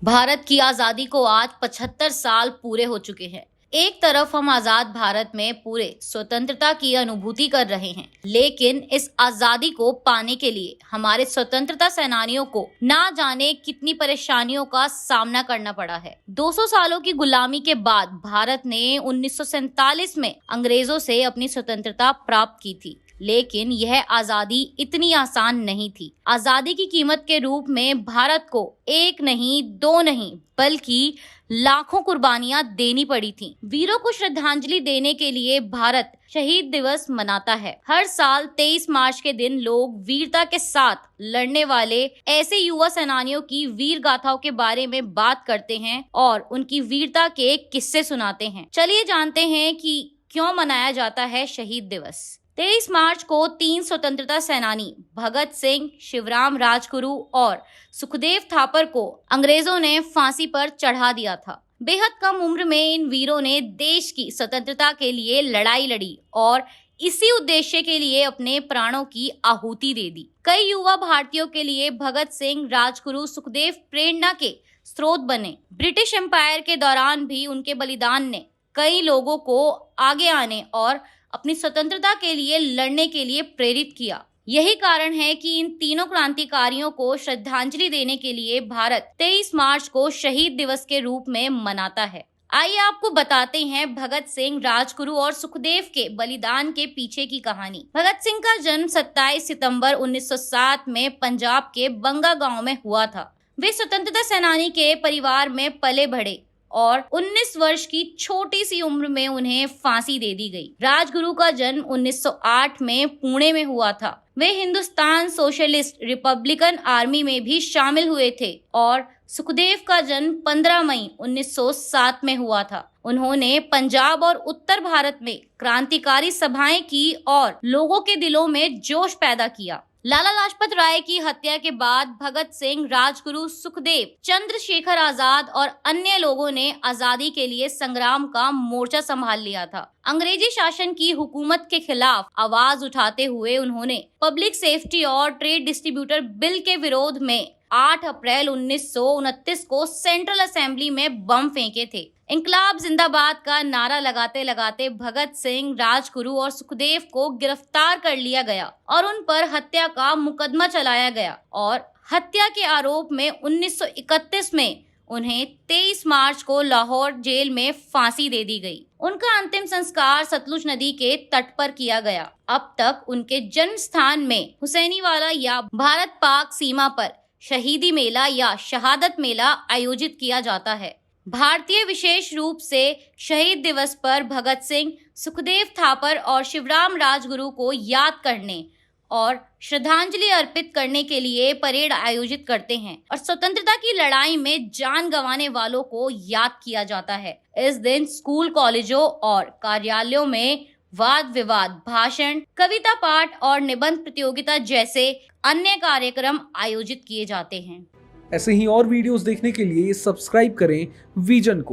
भारत की आजादी को आज 75 साल पूरे हो चुके हैं। एक तरफ हम आजाद भारत में पूरे स्वतंत्रता की अनुभूति कर रहे हैं, लेकिन इस आजादी को पाने के लिए हमारे स्वतंत्रता सेनानियों को ना जाने कितनी परेशानियों का सामना करना पड़ा है। 200 सालों की गुलामी के बाद भारत ने 1947 में अंग्रेजों से अपनी स्वतंत्रता प्राप्त की थी, लेकिन यह आजादी इतनी आसान नहीं थी। आजादी की कीमत के रूप में भारत को एक नहीं, दो नहीं, बल्कि लाखों कुर्बानियां देनी पड़ी थीं। वीरों को श्रद्धांजलि देने के लिए भारत शहीद दिवस मनाता है। हर साल 23 मार्च के दिन लोग वीरता के साथ लड़ने वाले ऐसे युवा सेनानियों की वीर गाथाओं के बारे में बात करते हैं और उनकी वीरता के किस्से सुनाते हैं। चलिए जानते हैं कि क्यों मनाया जाता है शहीद दिवस। 23 मार्च को 3 स्वतंत्रता सेनानी भगत सिंह, शिवराम राजगुरु और सुखदेव थापर को अंग्रेजों ने फांसी पर चढ़ा दिया था। बेहद कम उम्र में इन वीरों ने देश की स्वतंत्रता के लिए लड़ाई लड़ी और इसी उद्देश्य के लिए अपने प्राणों की आहुति दे दी। कई युवा भारतीयों के लिए भगत सिंह, राजगुरु, सुखदेव प्रेरणा के स्रोत बने। ब्रिटिश एम्पायर के दौरान भी उनके बलिदान ने कई लोगों को आगे आने और अपनी स्वतंत्रता के लिए लड़ने के लिए प्रेरित किया। यही कारण है कि इन तीनों क्रांतिकारियों को श्रद्धांजलि देने के लिए भारत 23 मार्च को शहीद दिवस के रूप में मनाता है। आइए आपको बताते हैं भगत सिंह, राजगुरु और सुखदेव के बलिदान के पीछे की कहानी। भगत सिंह का जन्म 27 सितंबर 1907 में पंजाब के बंगा गांव में हुआ था। वे स्वतंत्रता सेनानी के परिवार में पले बढ़े और 19 वर्ष की छोटी सी उम्र में उन्हें फांसी दे दी गई। राजगुरु का जन्म 1908 में पुणे में हुआ था। वे हिंदुस्तान सोशलिस्ट रिपब्लिकन आर्मी में भी शामिल हुए थे और सुखदेव का जन्म 15 मई 1907 में हुआ था। उन्होंने पंजाब और उत्तर भारत में क्रांतिकारी सभाएं की और लोगों के दिलों में जोश पैदा किया। लाला लाजपत राय की हत्या के बाद भगत सिंह, राजगुरु, सुखदेव, चंद्रशेखर आजाद और अन्य लोगों ने आजादी के लिए संग्राम का मोर्चा संभाल लिया था। अंग्रेजी शासन की हुकूमत के खिलाफ आवाज उठाते हुए उन्होंने पब्लिक सेफ्टी और ट्रेड डिस्ट्रीब्यूटर बिल के विरोध में 8 अप्रैल 1929 को सेंट्रल असेंबली में बम फेंके थे। इंकलाब जिंदाबाद का नारा लगाते लगाते भगत सिंह, राजगुरु और सुखदेव को गिरफ्तार कर लिया गया और उन पर हत्या का मुकदमा चलाया गया और हत्या के आरोप में 1931 में उन्हें 23 मार्च को लाहौर जेल में फांसी दे दी गई। उनका अंतिम संस्कार सतलुज नदी के तट पर किया गया। अब तक उनके जन्म स्थान में हुसैनीवाला या भारत पाक सीमा पर शहीदी मेला या शहादत मेला आयोजित किया जाता है। भारतीय विशेष रूप से शहीद दिवस पर भगत सिंह, सुखदेव थापर और शिवराम राजगुरु को याद करने और श्रद्धांजलि अर्पित करने के लिए परेड आयोजित करते हैं और स्वतंत्रता की लड़ाई में जान गंवाने वालों को याद किया जाता है। इस दिन स्कूल, कॉलेजों और कार्यालयों में वाद विवाद, भाषण, कविता पाठ और निबंध प्रतियोगिता जैसे अन्य कार्यक्रम आयोजित किए जाते हैं। ऐसे ही और वीडियोस देखने के लिए सब्सक्राइब करें विजन को।